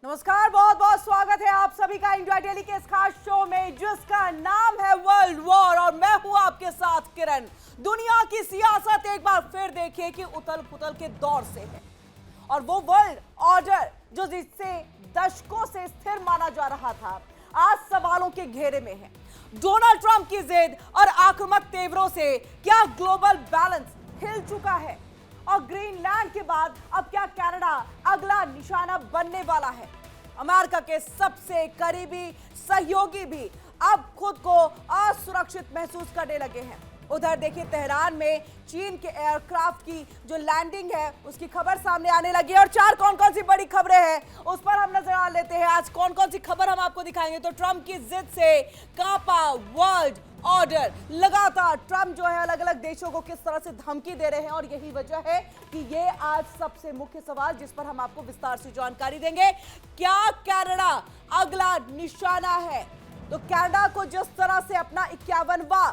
नमस्कार, बहुत बहुत स्वागत है आप सभी का इंडिया डेली के इस खास शो में जिसका नाम है वर्ल्ड वॉर और मैं हूं आपके साथ किरण। दुनिया की सियासत एक बार फिर देखिए कि उथल पुथल के दौर से है और वो वर्ल्ड ऑर्डर जो जिससे दशकों से स्थिर माना जा रहा था आज सवालों के घेरे में है। डोनाल्ड ट्रंप की जिद और आक्रामक तेवरों से क्या ग्लोबल बैलेंस हिल चुका है और ग्रीनलैंड के बाद अब क्या कनाडा अगला निशाना बनने वाला है? अमेरिका के सबसे करीबी सहयोगी भी अब खुद को असुरक्षित महसूस करने लगे हैं। उधर देखिए तेहरान में चीन के एयरक्राफ्ट की जो लैंडिंग है उसकी खबर सामने आने लगी है और चार कौन कौन सी बड़ी खबरें हैं उस पर हम नजर डाल लेते हैं। आज कौन कौन सी खबर हम आपको दिखाएंगे। तो ट्रंप की जिद से कांपा वर्ल्ड ऑर्डर। लगातार ट्रंप जो है अलग अलग देशों को किस तरह से धमकी दे रहे हैं और यही वजह है कि ये आज सबसे मुख्य सवाल जिस पर हम आपको विस्तार से जानकारी देंगे। क्या कनाडा अगला निशाना है? तो कनाडा को जिस तरह से अपना 51वां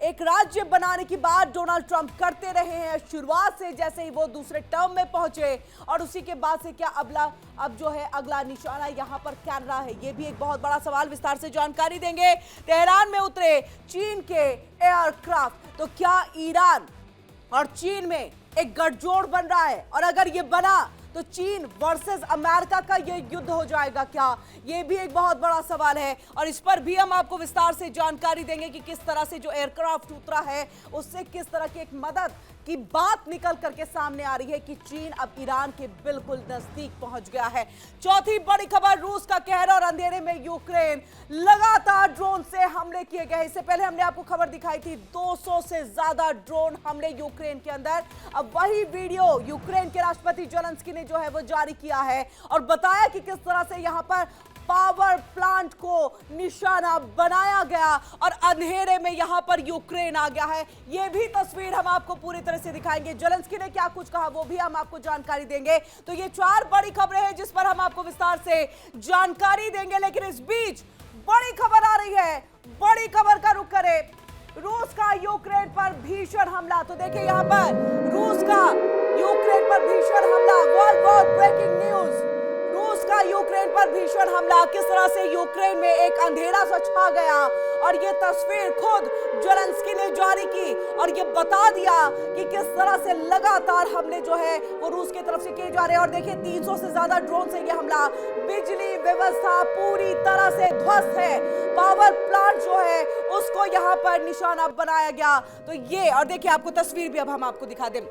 एक राज्य बनाने की बात डोनाल्ड ट्रंप करते रहे हैं शुरुआत से, जैसे ही वो दूसरे टर्म में पहुंचे और उसी के बाद से क्या अब जो है अगला निशाना यहां पर कनाडा है, ये भी एक बहुत बड़ा सवाल। विस्तार से जानकारी देंगे। तेहरान में उतरे चीन के एयरक्राफ्ट, तो क्या ईरान और चीन में एक गठजोड़ बन रहा है और अगर ये बना तो चीन वर्सेस अमेरिका का ये युद्ध हो जाएगा क्या? ये भी एक बहुत बड़ा सवाल है और इस पर भी हम आपको विस्तार से जानकारी देंगे कि किस तरह से जो एयरक्राफ्ट उतरा है उससे किस तरह की एक मदद की बात निकल करके सामने आ रही है कि चीन अब ईरान के बिल्कुल नजदीक पहुंच गया है। चौथी बड़ी खबर, रूस का कहर और अंधेरे में यूक्रेन। लगातार ड्रोन से हमले किए गए। इससे पहले हमने आपको खबर दिखाई थी 200 से ज्यादा ड्रोन हमले यूक्रेन के अंदर। अब वही वीडियो यूक्रेन के राष्ट्रपति जेलेंस्की ने जो है वो जारी किया है और बताया कि किस तरह से यहां पर पावर प्लांट को निशाना बनाया गया और अंधेरे में यहां पर यूक्रेन आ गया है। यह भी तस्वीर हम आपको पूरी तरह से दिखाएंगे। जेलेंस्की ने क्या कुछ कहा वो भी हम आपको जानकारी देंगे। तो ये चार बड़ी खबरें हैं जिस पर हम आपको विस्तार से जानकारी देंगे, लेकिन इस बीच बड़ी खबर आ रही है। बड़ी खबर का रुख करें। रूस का यूक्रेन पर भीषण हमला। तो देखिए यहां पर रूस का यूक्रेन पर भीषण हमला। World war breaking news. रूस का यूक्रेन पर भीषण हमला। किस तरह से यूक्रेन में एक अंधेरा सा छा गया और ये तस्वीर खुद जेलेंस्की ने जारी की और ये बता दिया कि किस तरह से लगातार हमले जो है वो रूस की तरफ से किए जा रहे हैं। और देखिए 300 से ज्यादा ड्रोन से ये हमला। बिजली व्यवस्था पूरी तरह से ध्वस्त है। पावर प्लांट जो है उसको यहाँ पर निशाना बनाया गया। तो ये और देखिए आपको तस्वीर भी अब हम आपको दिखा दें।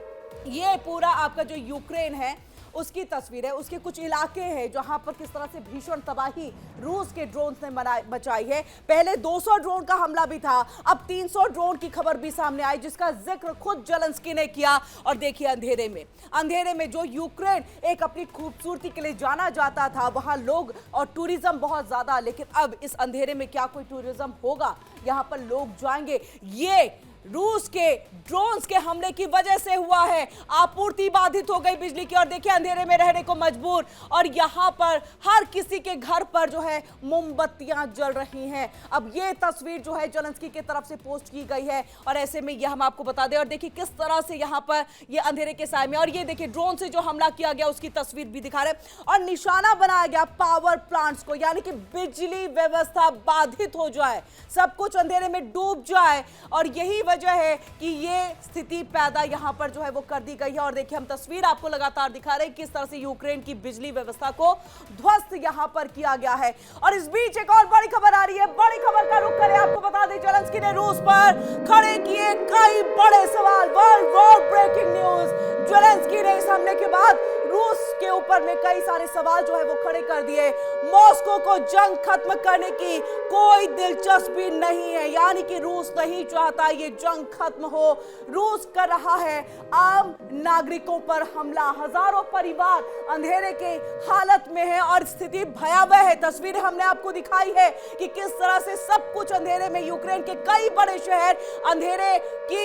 ये पूरा आपका जो यूक्रेन है उसकी तस्वीर है। उसके कुछ इलाके हैं जहां पर किस तरह से भीषण तबाही रूस के ड्रोन ने मचाई है। पहले 200 ड्रोन का हमला भी था, अब 300 ड्रोन की खबर भी सामने आई जिसका जिक्र खुद जेलेंस्की ने किया। और देखिए अंधेरे में जो यूक्रेन एक अपनी खूबसूरती के लिए जाना जाता था, वहां लोग और टूरिज्म बहुत ज्यादा, लेकिन अब इस अंधेरे में क्या कोई टूरिज्म होगा? यहां पर लोग जाएंगे? ये रूस के ड्रोन्स के हमले की वजह से हुआ है। आपूर्ति बाधित हो गई बिजली की और देखिए अंधेरे में रहने को मजबूर। और यहां पर हर किसी के घर पर जो है मोमबत्तियां जल रही हैं। अब ये तस्वीर जो है जेलेंस्की की तरफ से पोस्ट की गई है और ऐसे में ये हम आपको बता दें। और देखिए किस तरह से यहां पर ये अंधेरे के साए में और ये देखिए ड्रोन से जो हमला किया गया उसकी तस्वीर भी दिखा रहे और निशाना बनाया गया पावर प्लांट्स को, यानी कि बिजली व्यवस्था बाधित हो जाए, सब कुछ अंधेरे में डूब जाए। और यही वजह है कि ये स्थिति पैदा यहां पर जो है वो कर दी गई है। और देखिए हम तस्वीर आपको लगातार दिखा रहे हैं किस तरह से यूक्रेन की बिजली व्यवस्था को ध्वस्त यहां पर किया गया है। और इस बीच एक और बड़ी खबर आ रही है। बड़ी खबर का रुख करें। आपको बता दें जेलेंस्की ने रूस पर खड़े किए कई बड़े सवाल। World war breaking news. Zelensky ने इस हमले के बाद रूस के ऊपर में कई सारे सवाल जो है वो खड़े कर दिए। मॉस्को को जंग खत्म करने की कोई दिलचस्पी नहीं है, यानी कि रूस नहीं चाहता ये जंग खत्म हो। रूस कर रहा है आम नागरिकों पर हमला। हजारों परिवार अंधेरे के हालत में है और स्थिति भयावह है। तस्वीर हमने आपको दिखाई है कि किस तरह से सब कुछ अंधेरे में। यूक्रेन के कई बड़े शहर अंधेरे की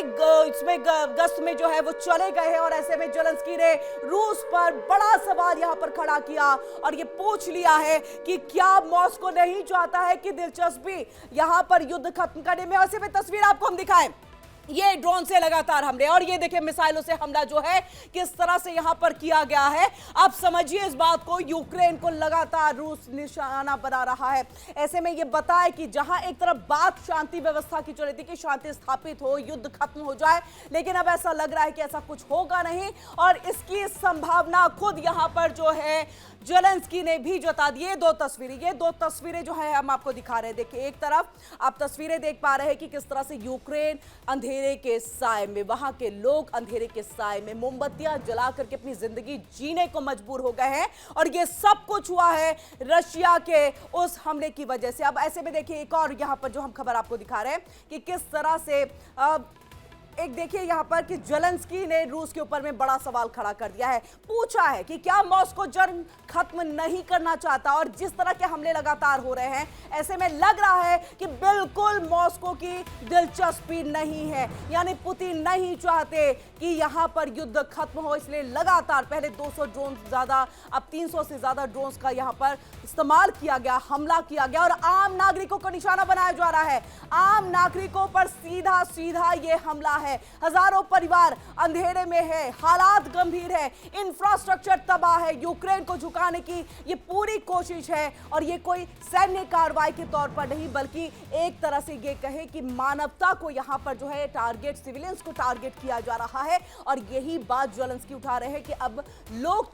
इसमें गश्त में जो है वो चले गए हैं और ऐसे में जेलेंस्की ने रूस पर बड़ा सवाल यहां पर खड़ा किया और ये पूछ लिया है कि क्या मॉस्को नहीं चाहता है कि दिलचस्पी यहां पर युद्ध खत्म करने में। वैसे में तस्वीर आपको हम दिखाएं। ये ड्रोन से लगातार हमले, और ये देखिए मिसाइलों से हमला जो है किस तरह से यहां पर किया गया है। आप समझिए इस बात को, यूक्रेन को लगातार रूस निशाना बना रहा है। ऐसे में ये बताए कि जहां एक तरफ बात शांति व्यवस्था की चल रही थी कि शांति स्थापित हो, युद्ध खत्म हो जाए, लेकिन अब ऐसा लग रहा है कि ऐसा कुछ होगा नहीं, और इसकी संभावना खुद यहां पर जो है ज़ेलेंस्की ने भी जता दी। ये दो तस्वीरें जो है हम आपको दिखा रहे हैं। देखिए, एक तरफ आप तस्वीरें देख पा रहे हैं कि किस तरह से यूक्रेन अंधेरे के साए में, वहां के लोग अंधेरे के साए में मोमबत्तियां जला करके अपनी जिंदगी जीने को मजबूर हो गए हैं, और ये सब कुछ हुआ है रशिया के उस हमले की वजह से। अब ऐसे में देखिए एक और यहां पर जो हम खबर आपको दिखा रहे हैं कि किस तरह से एक देखिए यहां पर कि ज़ेलेंस्की ने रूस के ऊपर में बड़ा सवाल खड़ा कर दिया है। पूछा है कि क्या मॉस्को जंग खत्म नहीं करना चाहता, और जिस तरह के हमले लगातार हो रहे हैं, ऐसे में लग रहा है कि बिल्कुल मॉस्को की दिलचस्पी नहीं है, यानी पुतिन नहीं चाहते कि यहां पर युद्ध खत्म हो। इसलिए लगातार पहले 200 ड्रोन ज्यादा, अब 300 से ज्यादा ड्रोन्स का यहां पर इस्तेमाल किया गया, हमला किया गया, और आम नागरिकों को निशाना बनाया जा रहा है। आम नागरिकों पर सीधा सीधा ये हमला है। हजारों परिवार अंधेरे में है, हालात गंभीर है, इंफ्रास्ट्रक्चर तबाह है। यूक्रेन को झुकाने की ये पूरी कोशिश है, और ये कोई सैन्य कार्रवाई के तौर पर नहीं, बल्कि एक तरह से ये कहे कि मानवता को यहां पर जो है टारगेट, सिविलियंस को टारगेट किया जा रहा है। और यही बात ज़ेलेंस्की उठा रहे हैं कि अब लोग,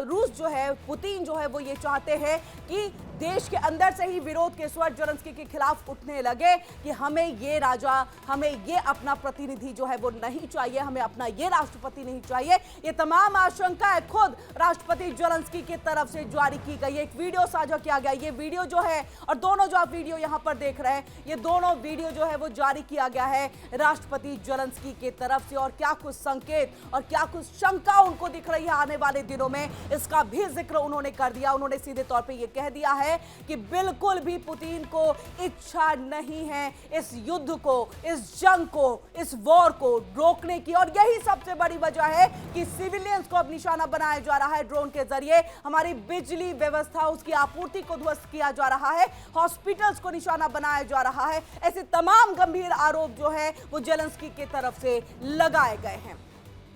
रूस जो है, पुतिन जो है, वो ये चाहते हैं कि देश के अंदर से ही विरोध के स्वर ज़ेलेंस्की के खिलाफ उठने लगे कि हमें ये राजा, हमें ये अपना प्रतिनिधि जो है वो नहीं चाहिए, हमें अपना ये राष्ट्रपति नहीं चाहिए। ये तमाम आशंकाएं खुद राष्ट्रपति ज़ेलेंस्की की तरफ से जारी की गई। एक वीडियो साझा किया गया, ये वीडियो जो है, और दोनों जो आप वीडियो यहां पर देख रहे हैं, ये दोनों वीडियो जो है वो जारी किया गया है राष्ट्रपति ज़ेलेंस्की की तरफ से। और क्या कुछ संकेत और क्या कुछ शंका उनको दिख रही है आने वाले दिनों में, इसका भी जिक्र उन्होंने कर दिया। उन्होंने सीधे तौर पर यह कह दिया है कि बिल्कुल भी पुतिन को इच्छा नहीं है इस युद्ध को, इस जंग को, इस वॉर को रोकने की। और यही सबसे बड़ी वजह है कि सिविलियंस को अब निशाना बनाया जा रहा है ड्रोन के जरिए। हमारी बिजली व्यवस्था, उसकी आपूर्ति को ध्वस्त किया जा रहा है, हॉस्पिटल्स को निशाना बनाया जा रहा है। ऐसे तमाम गंभीर आरोप जो है वो ज़ेलेंस्की की तरफ से लगाए गए हैं।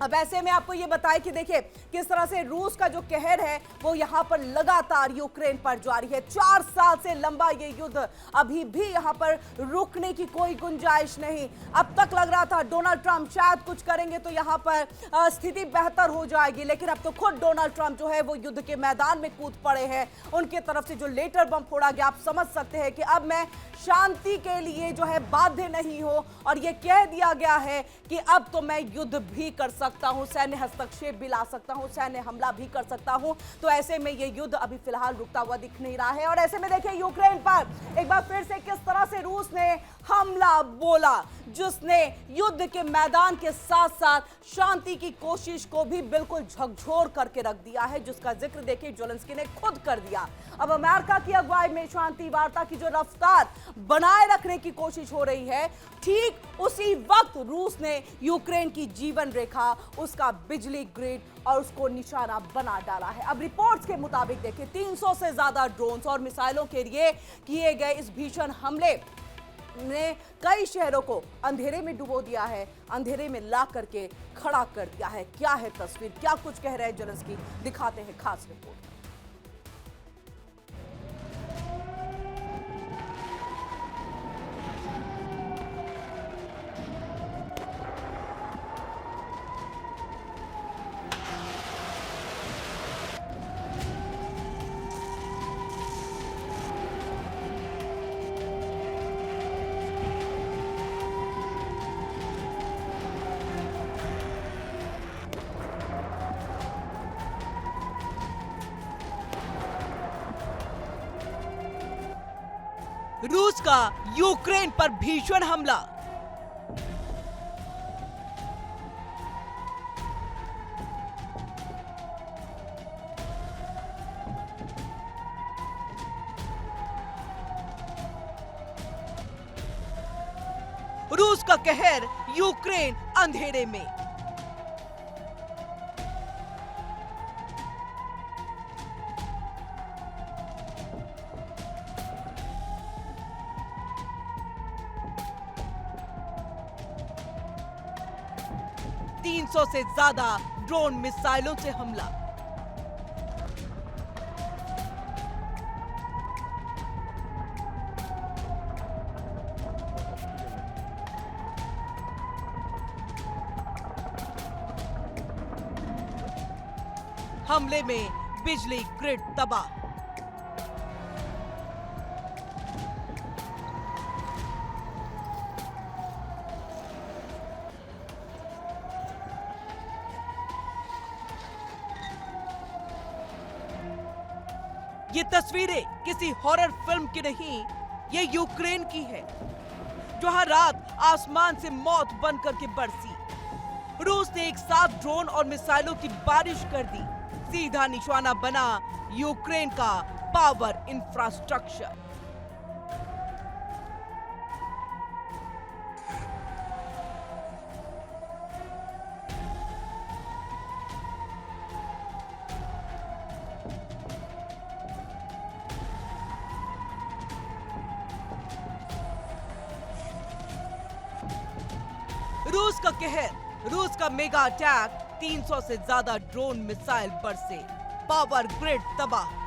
अब ऐसे में आपको ये बताएं कि देखिए किस तरह से रूस का जो कहर है वो यहां पर लगातार यूक्रेन पर जारी है। 4 साल से लंबा ये युद्ध, अभी भी यहां पर रुकने की कोई गुंजाइश नहीं। अब तक लग रहा था डोनाल्ड ट्रंप शायद कुछ करेंगे तो यहां पर स्थिति बेहतर हो जाएगी, लेकिन अब तो खुद डोनाल्ड ट्रंप जो है वो युद्ध के मैदान में कूद पड़े हैं। उनके तरफ से जो लेटर बम फोड़ा गया, आप समझ सकते हैं कि अब मैं शांति के लिए जो है बाध्य नहीं हो, और ये कह दिया गया है कि अब तो मैं युद्ध भी कर सकता हूं, सैन्य हस्तक्षेप भी ला सकता हूं, सैन्य हमला भी कर सकता हूं। तो ऐसे में ये युद्ध अभी फिलहाल रुकता हुआ दिख नहीं रहा है। और ऐसे में देखिए यूक्रेन पर एक बार फिर से किस तरह से रूस ने हमला बोला, जिसने युद्ध के मैदान के साथ साथ शांति की कोशिश को भी बिल्कुल झकझोर करके रख दिया है, जिसका जिक्र देखिए ज़ेलेंस्की ने खुद कर दिया। अब अमेरिका की अगुवाई में शांति वार्ता की जो रफ्तार बनाए रखने की कोशिश हो रही है, ठीक उसी वक्त रूस ने यूक्रेन की जीवन रेखा, उसका बिजली ग्रिड और उसको निशाना बना डाला है। अब रिपोर्ट्स के मुताबिक देखिए 300 से ज्यादा ड्रोन्स और मिसाइलों के लिए किए गए इस भीषण हमले ने कई शहरों को अंधेरे में डुबो दिया है, अंधेरे में ला करके खड़ा कर दिया है। क्या है तस्वीर, क्या कुछ कह रहे हैं ज़ेलेंस्की, दिखाते हैं खास रिपोर्ट। रूस का यूक्रेन पर भीषण हमला। रूस का कहर यूक्रेन अंधेरे में। 300 से ज्यादा ड्रोन मिसाइलों से हमला। हमले में बिजली ग्रिड तबाह। ये तस्वीरें किसी हॉरर फिल्म की नहीं, ये यूक्रेन की है, जहां रात आसमान से मौत बनकर के बरसी। रूस ने एक साथ ड्रोन और मिसाइलों की बारिश कर दी। सीधा निशाना बना यूक्रेन का पावर इंफ्रास्ट्रक्चर। रूस का कहर, रूस का मेगा अटैक, 300 से ज्यादा ड्रोन मिसाइल बरसे, पावर ग्रिड तबाह।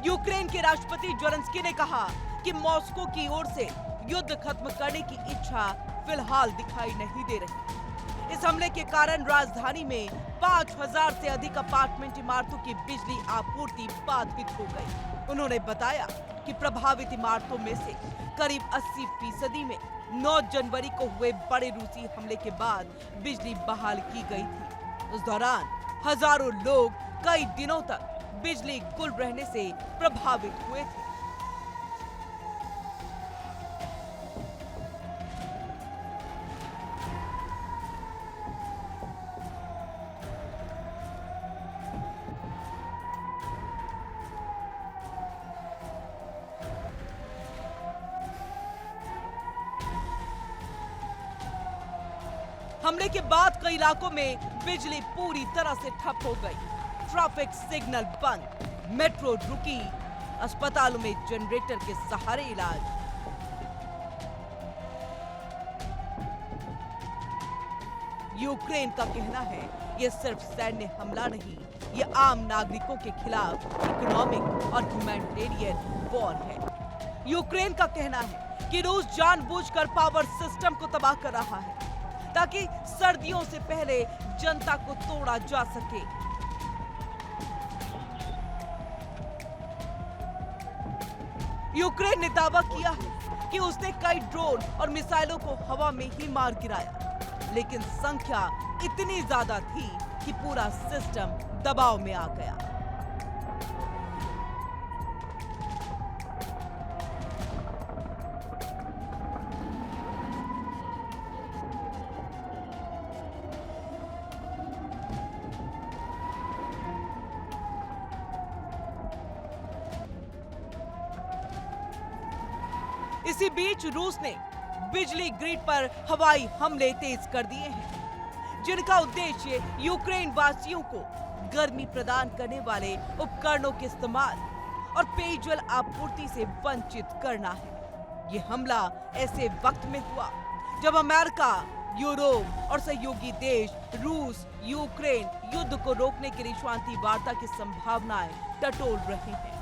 यूक्रेन के राष्ट्रपति ज़ेलेंस्की ने कहा कि मॉस्को की ओर से युद्ध खत्म करने की इच्छा फिलहाल दिखाई नहीं दे रही। इस हमले के कारण राजधानी में 5000 से अधिक अपार्टमेंट इमारतों की बिजली आपूर्ति बाधित हो गई। उन्होंने बताया कि प्रभावित इमारतों में से करीब 80% में 9 जनवरी को हुए बड़े रूसी हमले के बाद बिजली बहाल की गई थी। उस दौरान हजारों लोग कई दिनों तक बिजली गुल रहने से प्रभावित हुए थे। हमले के बाद कई इलाकों में बिजली पूरी तरह से ठप हो गई। ट्रैफिक सिग्नल बंद, मेट्रो रुकी, अस्पतालों में जनरेटर के सहारे इलाज। यूक्रेन का कहना है ये सिर्फ सैन्य हमला नहीं, ये आम नागरिकों के खिलाफ इकोनॉमिक और ह्यूमैनिटेरियन वॉर है। यूक्रेन का कहना है कि रूस जानबूझकर पावर सिस्टम को तबाह कर रहा है ताकि सर्दियों से पहले जनता को तोड़ा जा सके। यूक्रेन ने दावा किया है कि उसने कई ड्रोन और मिसाइलों को हवा में ही मार गिराया, लेकिन संख्या इतनी ज्यादा थी कि पूरा सिस्टम दबाव में आ गया। इसी बीच रूस ने बिजली ग्रिड पर हवाई हमले तेज कर दिए हैं, जिनका उद्देश्य यूक्रेन वासियों को गर्मी प्रदान करने वाले उपकरणों के इस्तेमाल और पेयजल आपूर्ति से वंचित करना है। ये हमला ऐसे वक्त में हुआ जब अमेरिका, यूरोप और सहयोगी देश रूस यूक्रेन युद्ध को रोकने के लिए शांति वार्ता की संभावनाएं टटोल रहे हैं।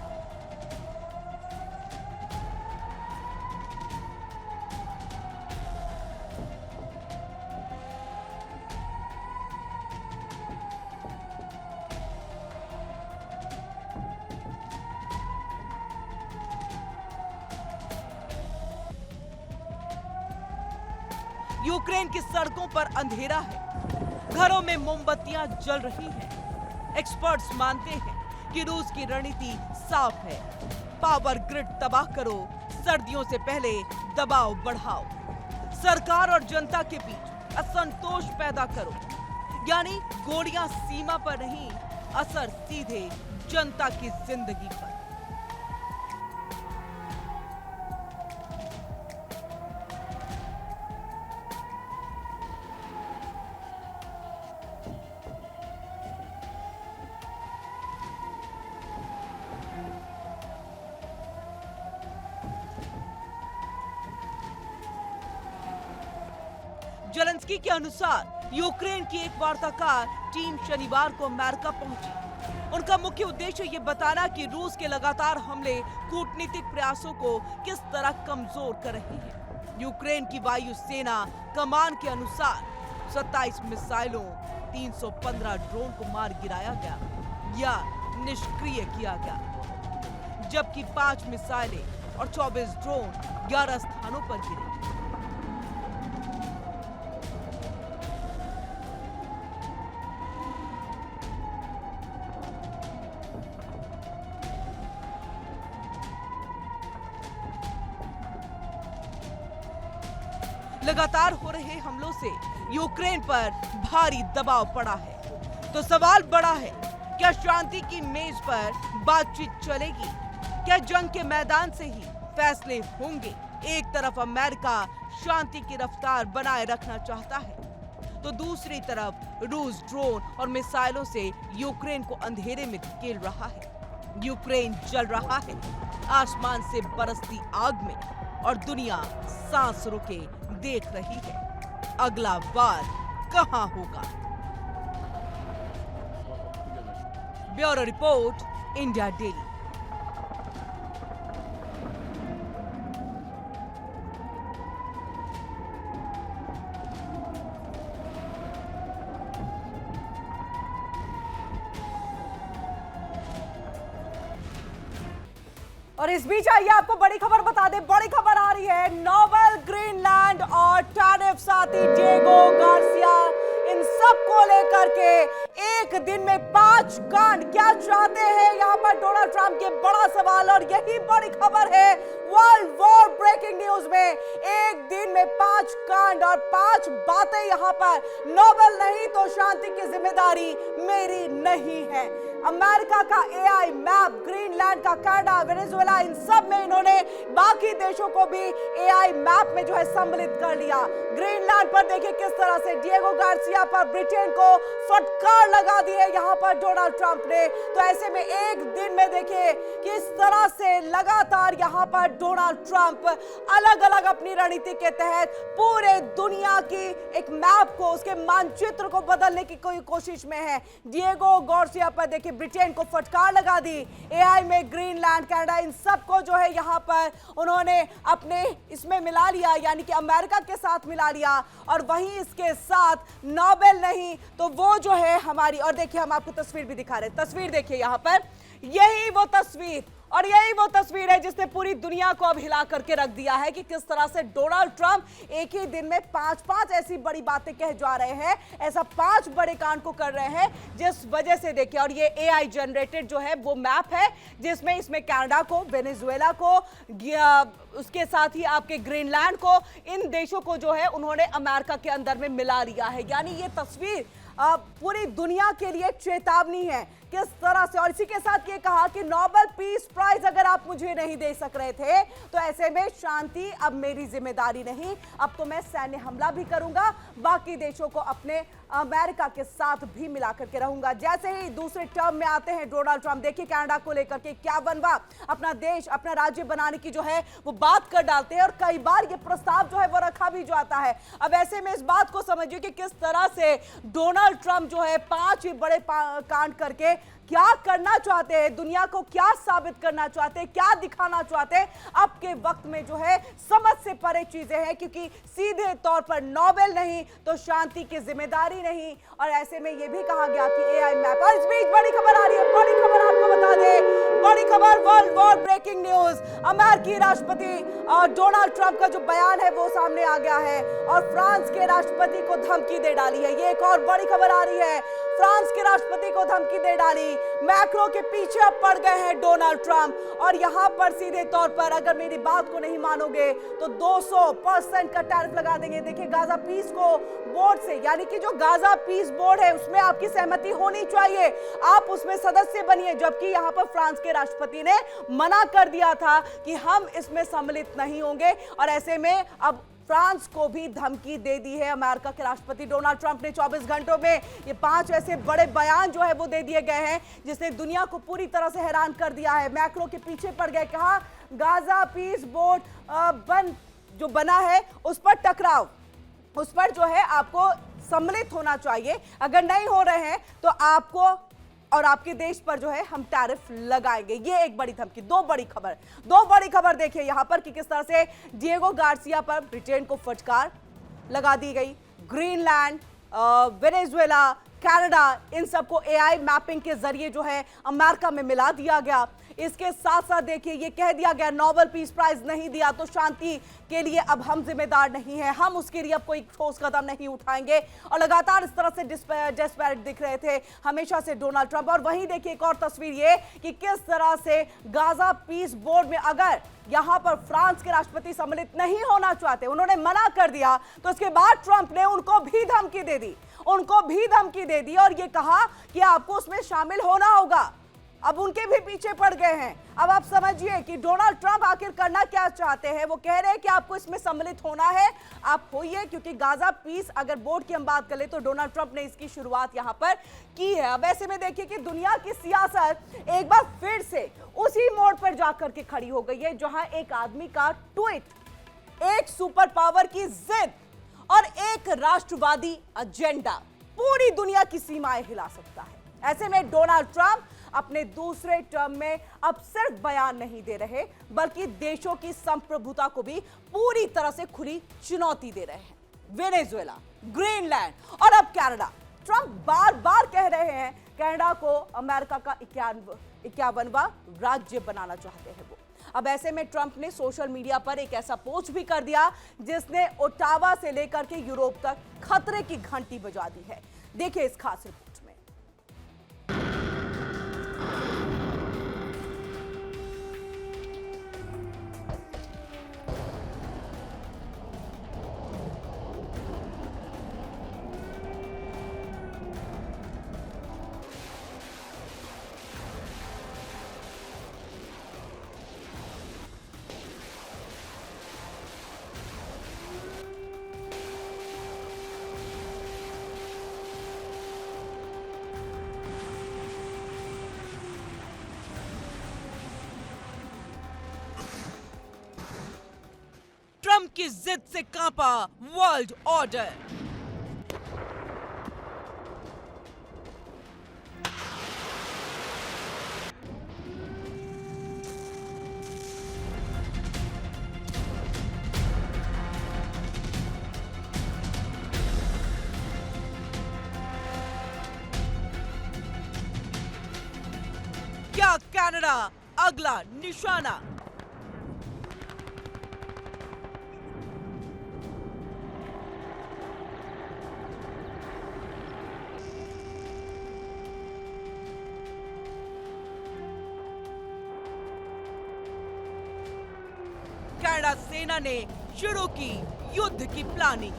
यूक्रेन की सड़कों पर अंधेरा है, घरों में मोमबत्तियां जल रही हैं। एक्सपर्ट्स मानते हैं कि रूस की रणनीति साफ है, पावर ग्रिड तबाह करो, सर्दियों से पहले दबाव बढ़ाओ, सरकार और जनता के बीच असंतोष पैदा करो। यानी गोलियां सीमा पर नहीं, असर सीधे जनता की जिंदगी पर। जेलेंस्की के अनुसार यूक्रेन की एक वार्ताकार टीम शनिवार को अमेरिका पहुंची। उनका मुख्य उद्देश्य ये बताना कि रूस के लगातार हमले कूटनीतिक प्रयासों को किस तरह कमजोर कर रहे हैं। यूक्रेन की वायु सेना कमान के अनुसार 27 मिसाइलों, 315 ड्रोन को मार गिराया गया या निष्क्रिय किया गया, जबकि 5 मिसाइलें और 24 ड्रोन 11 स्थानों पर गिरे। लगातार हो रहे हमलों से यूक्रेन पर भारी दबाव पड़ा है। तो सवाल बड़ा है, क्या शांति की मेज पर बातचीत चलेगी? क्या जंग के मैदान से ही फैसले होंगे? एक तरफ अमेरिका शांति की रफ्तार बनाए रखना चाहता है, तो दूसरी तरफ रूस ड्रोन और मिसाइलों से यूक्रेन को अंधेरे में धकेल रहा है। यूक्रेन जल रहा है आसमान से बरसती आग में, और दुनिया सांस रोके देख रही है अगला वार कहां होगा। Bureau report, India daily. और इस बीच आइए आपको बड़ी खबर बता दें। बड़ी खबर आ रही है, नोबेल, ग्रीनलैंड और टैरिफ साथी डिएगो गार्सिया, इन सब को लेकर के एक दिन में 5 कांड। क्या चाहते हैं यहाँ पर डोनाल्ड ट्रंप? के बड़ा सवाल, और यही बड़ी खबर है वर्ल्ड वॉर ब्रेकिंग न्यूज में। एक दिन में 5 कांड और 5 बातें यहाँ पर। नोबेल नहीं तो शांति की जिम्मेदारी मेरी नहीं है। अमेरिका का एआई मैप, ग्रीनलैंड का कनाडा, वेनेजुएला, इन सब में इन्होंने बाकी देशों को भी एआई मैप में जो है सम्मिलित कर लिया। ग्रीनलैंड पर देखिए किस तरह से डिएगो गार्सिया पर ब्रिटेन को फटकार लगा दी है यहाँ पर डोनाल्ड ट्रंप ने। तो ऐसे में एक दिन में देखिए किस तरह से लगातार यहाँ पर डोनाल्ड ट्रंप अलग अलग अपनी रणनीति के तहत पूरे दुनिया की एक मैप को, उसके मानचित्र को बदलने की कोई कोशिश में है। डिएगो गार्सिया पर देखिए ब्रिटेन को फटकार लगा दी, एआई में ग्रीनलैंड, कनाडा, इन सब को जो है यहाँ पर उन्होंने अपने इसमें मिला लिया, यानी कि अमेरिका के साथ मिला लिया। और वहीं इसके साथ नोबेल नहीं तो वो जो है हमारी, और देखिए हम आपको तस्वीर भी दिखा रहे हैं। तस्वीर देखिए यहाँ पर, यही वो तस्वीर, और यही वो तस्वीर है जिसने पूरी दुनिया को अब हिला करके रख दिया है कि किस तरह से डोनाल्ड ट्रंप एक ही दिन में 5 ऐसी बड़ी बातें कह जा रहे हैं, ऐसा 5 बड़े कांड को कर रहे हैं, जिस वजह से देखिए। और ये एआई जनरेटेड जो है वो मैप है, जिसमें इसमें कनाडा को, वेनेजुएला को, उसके साथ ही आपके ग्रीनलैंड को, इन देशों को जो है उन्होंने अमेरिका के अंदर में मिला लिया है। यानी ये तस्वीर पूरी दुनिया के लिए चेतावनी है किस तरह से। और इसी के साथ ये कहा कि नोबेल पीस प्राइज अगर आप मुझे नहीं दे सक रहे थे तो ऐसे में शांति अब मेरी जिम्मेदारी नहीं, अब तो मैं सैन्य हमला भी करूंगा, बाकी देशों को अपने अमेरिका के साथ भी मिला करके रहूंगा। जैसे ही दूसरे टर्म में आते हैं डोनाल्ड ट्रंप, देखिए कनाडा को लेकर के क्या बनवा, अपना देश, अपना राज्य बनाने की जो है वो बात कर डालते हैं, और कई बार ये प्रस्ताव जो है वो रखा भी जाता है। अब ऐसे में इस बात को समझिए कि किस तरह से डोनाल्ड ट्रंप जो है 5 ही बड़े कांड करके क्या करना चाहते हैं, दुनिया को क्या साबित करना चाहते हैं, क्या दिखाना चाहते हैं। अब के वक्त में जो है समझ से परे चीजें हैं, क्योंकि सीधे तौर पर नोबेल नहीं तो शांति की जिम्मेदारी नहीं। और ऐसे में यह भी कहा गया कि एआई मैप। और इस बीच बड़ी खबर आ रही है, बड़ी खबर आपको बता दें, बड़ी खबर, वर्ल्ड वॉर ब्रेकिंग न्यूज। अमेरिकी राष्ट्रपति डोनाल्ड ट्रंप का जो बयान है वो सामने आ गया है, और फ्रांस के राष्ट्रपति को धमकी दे डाली है। ये एक और बड़ी खबर आ रही है, फ्रांस के राष्ट्रपति को धमकी दे डाली। मैक्रो के पीछे अब पड़ गए हैं डोनाल्ड ट्रंप, और यहां पर सीधे तौर पर अगर मेरी बात को नहीं मानोगे तो 200% का टैरिफ लगा देंगे। देखिए गाजा पीस को बोर्ड से, यानी कि जो गाजा पीस बोर्ड है उसमें आपकी सहमति होनी चाहिए, आप उसमें सदस्य बनिए, जबकि यहां पर फ्रांस के राष्ट्रपति ने मना कर दिया था कि हम इसमें सम्मिलित नहीं होंगे। और ऐसे में अब फ्रांस को भी धमकी दे दी है अमेरिका के राष्ट्रपति डोनाल्ड ट्रंप ने। 24 घंटों में ये 5 ऐसे बड़े बयान जो है वो दे दिए गए हैं, जिसने दुनिया को पूरी तरह से हैरान कर दिया है। मैक्रो के पीछे पड़ गए, कहा गाजा पीस बोर्ड जो बना है उस पर टकराव, उस पर जो है आपको सम्मिलित होना चाहिए। अगर नहीं हो रहे हैं तो आपको और आपके देश पर जो है हम टैरिफ लगाएंगे। ये एक बड़ी धमकी। दो बड़ी खबर देखिए यहां पर कि किस तरह से डिएगो गार्सिया पर ब्रिटेन को फटकार लगा दी गई। ग्रीनलैंड, वेनेजुएला, कनाडा, इन सबको एआई मैपिंग के जरिए जो है अमेरिका में मिला दिया गया। इसके साथ साथ देखिए ये कह दिया गया नोबेल पीस प्राइज नहीं दिया तो शांति के लिए अब हम जिम्मेदार नहीं है, हम उसके लिए अब कोई ठोस कदम नहीं उठाएंगे। और लगातार इस तरह से डेस्परेट दिख रहे थे हमेशा से डोनाल्ड ट्रंप। और वहीं देखिए एक और तस्वीर ये कि किस तरह से गाजा पीस बोर्ड में अगर यहां पर फ्रांस के राष्ट्रपति सम्मिलित नहीं होना चाहते, उन्होंने मना कर दिया, तो उसके बाद ट्रंप ने उनको भी धमकी दे दी और ये कहा कि आपको उसमें शामिल होना होगा। अब उनके भी पीछे पड़ गए हैं। अब आप समझिए कि डोनाल्ड ट्रंप आखिर करना क्या चाहते हैं। वो कह रहे हैं कि आपको इसमें सम्मिलित होना है, आप होइए, क्योंकि गाजा पीस अगर बोर्ड की हम बात करें तो डोनाल्ड ट्रंप ने इसकी शुरुआत यहां पर की है। अब ऐसे में देखिए कि दुनिया की सियासत एक बार फिर से उसी मोड़ पर जाकर के खड़ी हो गई है जहां एक आदमी का ट्वीट, एक सुपर पावर की जिद और एक राष्ट्रवादी एजेंडा पूरी दुनिया की सीमाएं हिला सकता है। ऐसे में डोनाल्ड ट्रंप अपने दूसरे टर्म में अब सिर्फ बयान नहीं दे रहे बल्कि देशों की संप्रभुता को भी पूरी तरह से खुली चुनौती दे रहे हैं। वेनेजुएला, ग्रीनलैंड और अब कनाडा। ट्रंप बार बार कह रहे हैं कनाडा को अमेरिका का 51वां राज्य बनाना चाहते हैं वो। अब ऐसे में ट्रंप ने सोशल मीडिया पर एक ऐसा पोस्ट भी कर दिया जिसने ओटावा से लेकर के यूरोप तक खतरे की घंटी बजा दी है। देखिए इस खास रिपोर्ट में। ट्रंप की जिद से कांपा वर्ल्ड ऑर्डर। क्या कनाडा अगला निशाना? कनाडा सेना ने शुरू की युद्ध की प्लानिंग।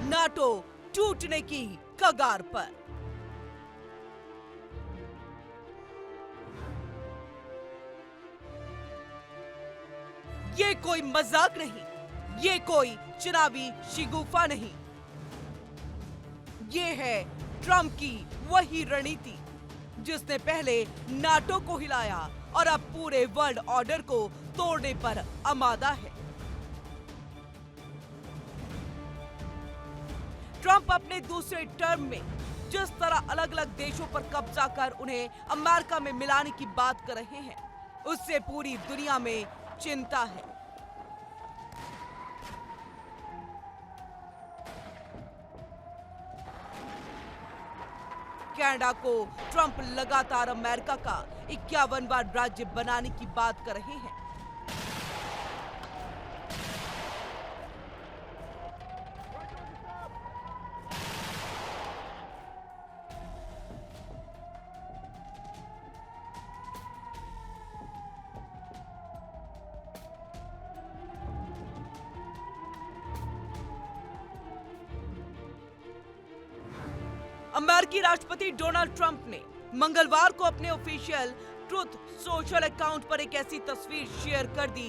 नाटो टूटने की कगार पर। ये कोई मजाक नहीं, ये कोई चुनावी शिगुफा नहीं, ये है ट्रंप की वही रणनीति जिसने पहले नाटो को हिलाया और अब पूरे वर्ल्ड ऑर्डर को तोड़ने पर आमादा है। ट्रंप अपने दूसरे टर्म में जिस तरह अलग अलग देशों पर कब्जा कर उन्हें अमेरिका में मिलाने की बात कर रहे हैं, उससे पूरी दुनिया में चिंता है। कनाडा को ट्रंप लगातार अमेरिका का 51वां राज्य बनाने की बात कर रहे हैं। अमेरिकी राष्ट्रपति डोनाल्ड ट्रंप ने मंगलवार को अपने ऑफिशियल ट्रुथ सोशल अकाउंट पर एक ऐसी तस्वीर शेयर कर दी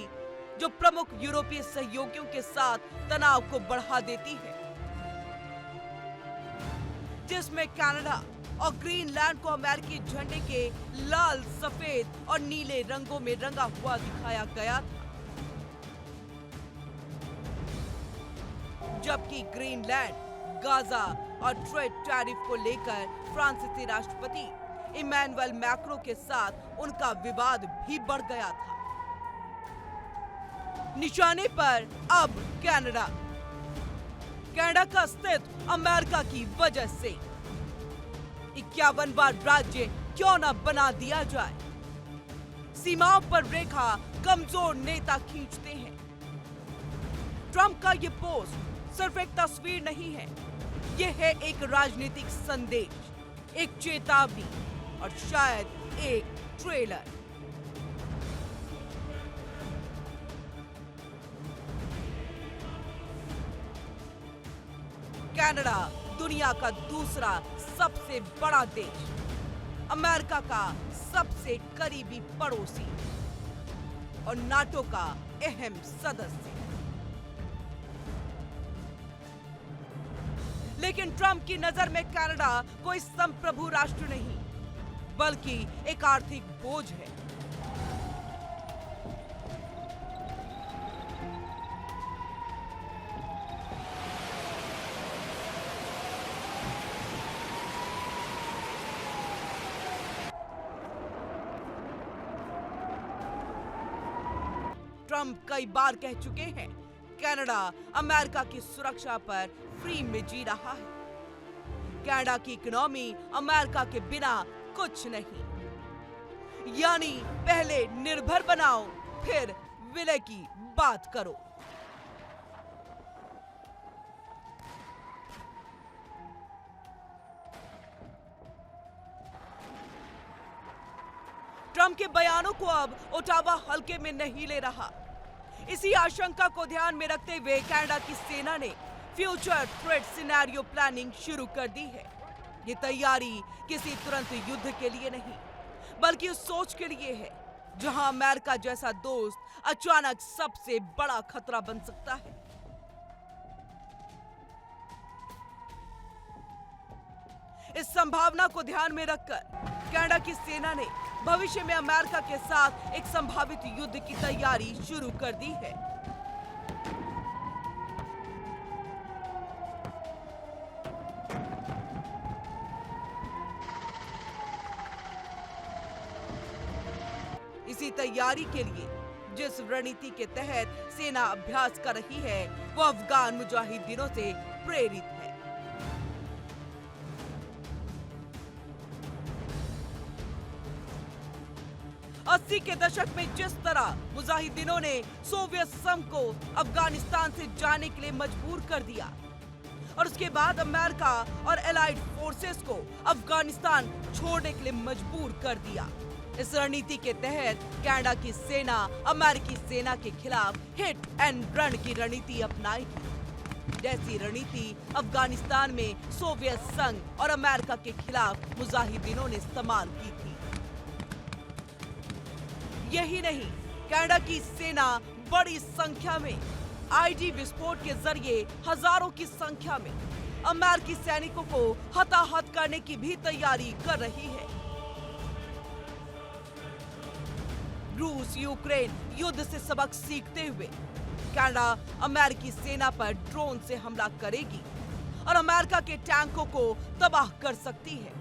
जो प्रमुख यूरोपीय सहयोगियों के साथ तनाव को बढ़ा देती है, जिसमें कनाडा और ग्रीनलैंड को अमेरिकी झंडे के लाल, सफेद और नीले रंगों में रंगा हुआ दिखाया गया था, जबकि ग्रीनलैंड, गाजा और ट्रेड टैरिफ को लेकर फ्रांसीसी राष्ट्रपति इमैनुअल मैक्रों के साथ उनका विवाद भी बढ़ गया था। निशाने पर अब कनाडा का अस्तित्व अमेरिका की वजह से 51वां राज्य क्यों न बना दिया जाए। सीमाओं पर रेखा कमजोर नेता खींचते हैं। ट्रंप का ये पोस्ट सिर्फ एक तस्वीर नहीं है, ये है एक राजनीतिक संदेश, एक चेतावनी और शायद एक ट्रेलर। कनाडा दुनिया का दूसरा सबसे बड़ा देश, अमेरिका का सबसे करीबी पड़ोसी और नाटो का अहम सदस्य। लेकिन ट्रंप की नजर में कनाडा कोई संप्रभु राष्ट्र नहीं, बल्कि एक आर्थिक बोझ है। ट्रंप कई बार कह चुके हैं, कनाडा अमेरिका की सुरक्षा पर फ्री में जी रहा है। कनाडा की इकोनॉमी अमेरिका के बिना कुछ नहीं। यानी पहले निर्भर बनाओ, फिर विलय की बात करो। ट्रंप के बयानों को अब ओटावा हल्के में नहीं ले रहा। इसी आशंका को ध्यान में रखते हुए कनाडा की सेना ने फ्यूचर थ्रेट सिनेरियो प्लानिंग शुरू कर दी है। ये तैयारी किसी तुरंत युद्ध के लिए नहीं, बल्कि उस सोच के लिए है जहां अमेरिका जैसा दोस्त अचानक सबसे बड़ा खतरा बन सकता है। इस संभावना को ध्यान में रखकर कनाडा की सेना ने भविष्य में अमेरिका के साथ एक संभावित युद्ध की तैयारी शुरू कर दी है। इसी तैयारी के लिए जिस रणनीति के तहत सेना अभ्यास कर रही है, वो अफगान मुजाहिदीनों से प्रेरित है। अस्सी के दशक में जिस तरह मुजाहिदीनों ने सोवियत संघ को अफगानिस्तान से जाने के लिए मजबूर कर दिया और उसके बाद अमेरिका और एलाइड फोर्सेस को अफगानिस्तान छोड़ने के लिए मजबूर कर दिया, इस रणनीति के तहत कनाडा की सेना अमेरिकी सेना के खिलाफ हिट एंड रन की रणनीति अपनाएगी, जैसी रणनीति अफगानिस्तान में सोवियत संघ और अमेरिका के खिलाफ मुजाहिदीनों ने इस्तेमाल की थी। यही नहीं, कनाडा की सेना बड़ी संख्या में आईडी विस्फोट के जरिए हजारों की संख्या में अमेरिकी सैनिकों को हताहत करने की भी तैयारी कर रही है। रूस यूक्रेन युद्ध से सबक सीखते हुए कनाडा अमेरिकी सेना पर ड्रोन से हमला करेगी और अमेरिका के टैंकों को तबाह कर सकती है।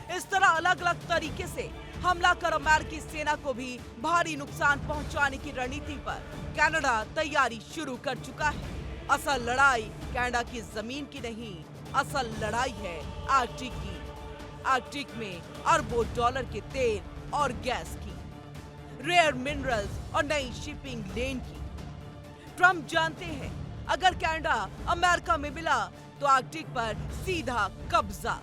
इस तरह अलग अलग तरीके से हमला कर अमेरिकी सेना को भी भारी नुकसान पहुंचाने की रणनीति पर कनाडा तैयारी शुरू कर चुका है। असल लड़ाई कनाडा की जमीन की नहीं, असल लड़ाई है आर्कटिक की। आर्कटिक में अरबों डॉलर के तेल और गैस की, रेयर मिनरल्स और नई शिपिंग लेन की। ट्रंप जानते हैं अगर कनाडा अमेरिका में मिला तो आर्कटिक पर सीधा कब्जा।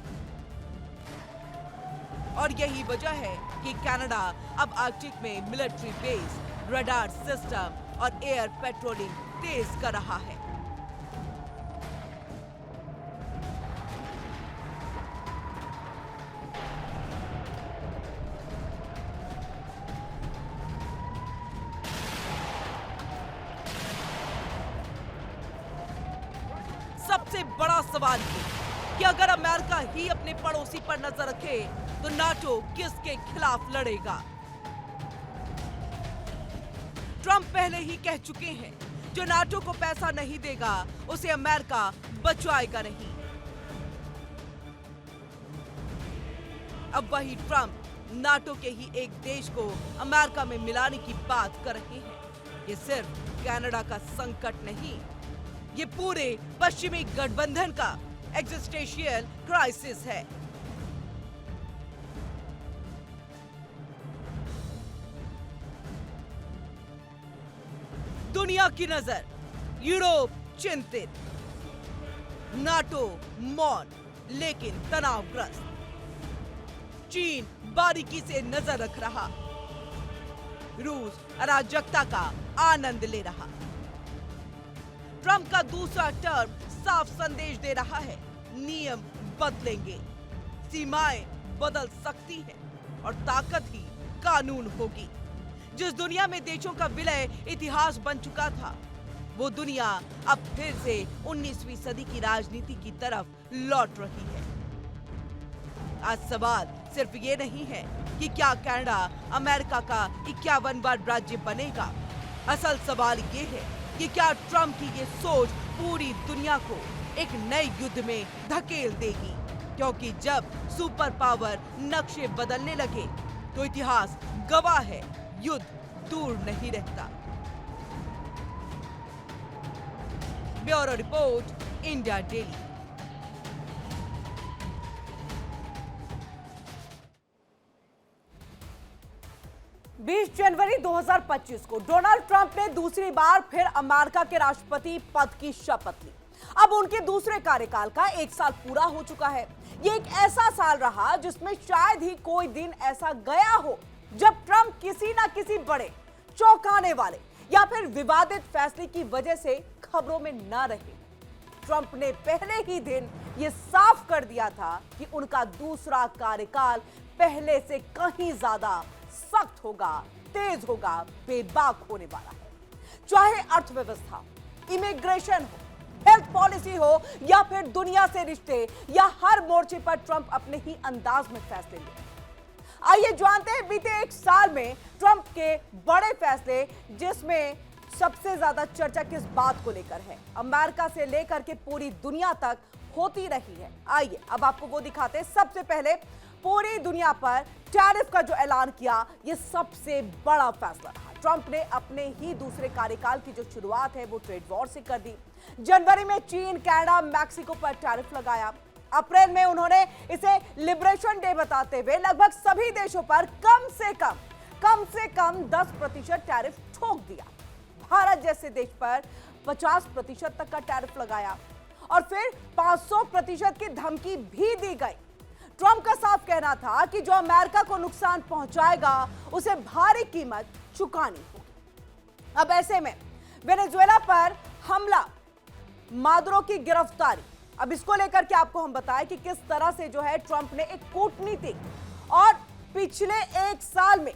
और यही वजह है कि कनाडा अब आर्कटिक में मिलिट्री बेस, रडार सिस्टम और एयर पेट्रोलिंग तेज कर रहा है। सबसे बड़ा सवाल ये कि अगर अमेरिका ही अपने पड़ोसी पर नजर रखे तो नाटो किसके खिलाफ लड़ेगा? ट्रंप पहले ही कह चुके हैं, जो नाटो को पैसा नहीं देगा उसे अमेरिका बचाएगा नहीं। अब वही ट्रंप नाटो के ही एक देश को अमेरिका में मिलाने की बात कर रहे हैं। ये सिर्फ कनाडा का संकट नहीं, ये पूरे पश्चिमी गठबंधन का एग्जिस्टेंशियल क्राइसिस है। दुनिया की नजर यूरोप चिंतित, नाटो मौन लेकिन तनावग्रस्त, चीन बारीकी से नजर रख रहा, रूस अराजकता का आनंद ले रहा। ट्रंप का दूसरा टर्म साफ संदेश दे रहा है, नियम बदलेंगे, सीमाएं बदल सकती हैं और ताकत ही कानून होगी। जिस दुनिया में देशों का विलय इतिहास बन चुका था, वो दुनिया अब फिर से 19वीं सदी की राजनीति की तरफ लौट रही है। आज सवाल सिर्फ ये नहीं है कि क्या कनाडा अमेरिका का 51वां राज्य बनेगा। असल सवाल ये है कि क्या ट्रंप की ये सोच पूरी दुनिया को एक नए युद्ध में धकेल देगी? क्योंकि जब सुपर पावर नक्शे बदलने लगे तो इतिहास गवाह है, युद्ध दूर नहीं रहता। Bureau report, India daily. 20 जनवरी 2025 को डोनाल्ड ट्रंप ने दूसरी बार फिर अमेरिका के राष्ट्रपति पद की शपथ ली। अब उनके दूसरे कार्यकाल का 1 साल पूरा हो चुका है। ये एक ऐसा साल रहा जिसमें शायद ही कोई दिन ऐसा गया हो जब ट्रंप किसी ना किसी बड़े, चौंकाने वाले या फिर विवादित फैसले की वजह से खबरों में न रहे। ट्रंप ने पहले ही दिन ये साफ कर दिया था कि उनका दूसरा कार्यकाल पहले से कहीं ज्यादा सख्त होगा, तेज होगा, बेबाक होने वाला है। चाहे अर्थव्यवस्था, इमिग्रेशन हो, हेल्थ पॉलिसी हो या फिर दुनिया से रिश्ते, या हर मोर्चे पर ट्रंप अपने ही अंदाज में फैसले ले। आइए जानते हैं बीते 1 साल में ट्रंप के बड़े फैसले, जिसमें सबसे ज्यादा चर्चा किस बात को लेकर है, अमेरिका से लेकर के पूरी दुनिया तक होती रही है। आइए अब आपको वो दिखाते हैं। सबसे पहले पूरी दुनिया पर टैरिफ का जो ऐलान किया, ये सबसे बड़ा फैसला रहा। ट्रंप ने अपने ही दूसरे कार्यकाल की जो शुरुआत है वो ट्रेड वॉर से कर दी। जनवरी में चीन, कनाडा, मैक्सिको पर टैरिफ लगाया। अप्रैल में उन्होंने इसे लिबरेशन डे बताते हुए लगभग सभी देशों पर कम से कम 10% टैरिफ ठोक दिया। भारत जैसे देश पर 50% तक का टैरिफ लगाया और फिर 500% की धमकी भी दी गई। ट्रंप का साफ कहना था कि जो अमेरिका को नुकसान पहुंचाएगा उसे भारी कीमत चुकानी होगी। अब ऐसे में वेनेजुएला पर हमला, मादुरो की गिरफ्तारी, अब इसको लेकर के आपको हम बताएं कि किस तरह से जो है ट्रंप ने एक कूटनीतिक और पिछले 1 साल में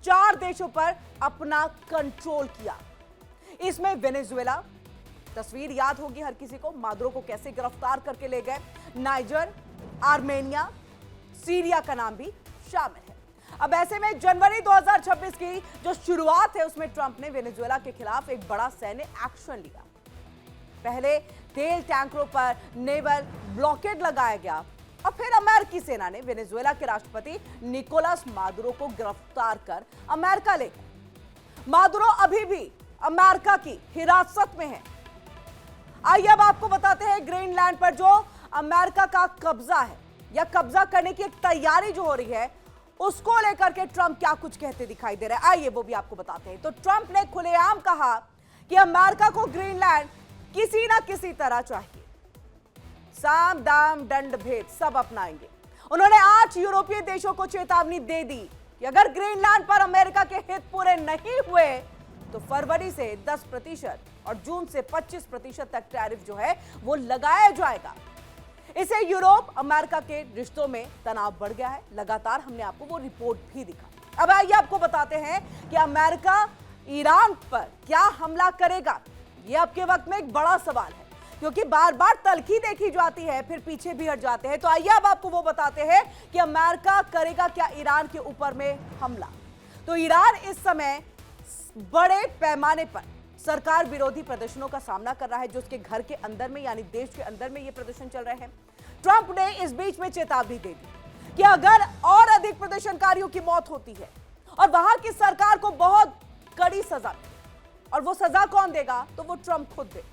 4 देशों पर अपना कंट्रोल किया। इसमें वेनेजुएला, तस्वीर याद होगी हर किसी को, मादुरो को कैसे गिरफ्तार करके ले गए, नाइजर, आर्मेनिया, सीरिया का नाम भी शामिल है। अब ऐसे में जनवरी 2026 की जो शुरुआत है उसमें ट्रंप ने वेनेजुएला के खिलाफ एक बड़ा सैन्य एक्शन लिया। पहले तेल टैंकरों पर नेवल ब्लॉकेड लगाया गया और फिर अमेरिकी सेना ने वेनेजुएला के राष्ट्रपति निकोलस मादुरो को गिरफ्तार कर अमेरिका ले गए। मादुरो अभी भी अमेरिका की हिरासत में है। आइए अब आपको बताते हैं ग्रीनलैंड पर जो अमेरिका का कब्जा है या कब्जा करने की एक तैयारी जो हो रही है, उसको लेकर के ट्रंप क्या कुछ कहते दिखाई दे रहे हैं, आइए वो भी आपको बताते हैं। तो ट्रंप ने खुलेआम कहा कि अमेरिका को ग्रीनलैंड किसी ना किसी तरह चाहिए। साम दाम दंड भेद सब अपनाएंगे उन्होंने 8 यूरोपीय देशों को चेतावनी दे दी कि अगर ग्रीनलैंड पर अमेरिका के हित पूरे नहीं हुए तो फरवरी से 10% और जून से 25% तक टैरिफ जो है वो लगाया जाएगा। इससे यूरोप अमेरिका के रिश्तों में तनाव बढ़ गया है। लगातार हमने आपको वो रिपोर्ट भी दिखा। अब आइए आपको बताते हैं कि अमेरिका ईरान पर क्या हमला करेगा। यह आपके वक्त में एक बड़ा सवाल है, क्योंकि बार बार तल्खी देखी जाती है फिर पीछे भी हट जाते हैं। तो आइए अब आपको वो बताते हैं कि अमेरिका करेगा क्या ईरान के ऊपर में हमला। तो ईरान इस समय बड़े पैमाने पर सरकार विरोधी प्रदर्शनों का सामना कर रहा है, जो उसके घर के अंदर में यानी देश के अंदर में ये प्रदर्शन चल रहे हैं। ट्रंप ने इस बीच में चेतावनी दे दी कि अगर और अधिक प्रदर्शनकारियों की मौत होती है और वहां की सरकार को बहुत कड़ी सजा, और वो सजा कौन देगा, तो वो ट्रंप खुद दे।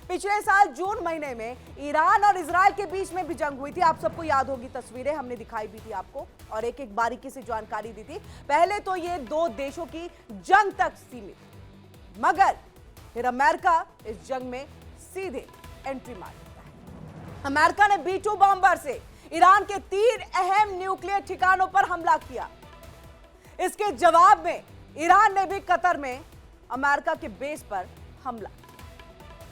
पिछले साल जून महीने में ईरान और इजराइल के बीच में भी जंग हुई थी। आप सबको याद होगी, तस्वीरें हमने दिखाई भी थी आपको और एक एक बारीकी से जानकारी दी थी। पहले तो ये दो देशों की जंग तक सीमित, मगर फिर अमेरिका इस जंग में सीधे एंट्री मार देता है। अमेरिका ने B-2 बॉम्बर से ईरान के 3 अहम न्यूक्लियर ठिकानों पर हमला किया। इसके जवाब में ईरान ने भी कतर में अमेरिका के बेस पर हमला।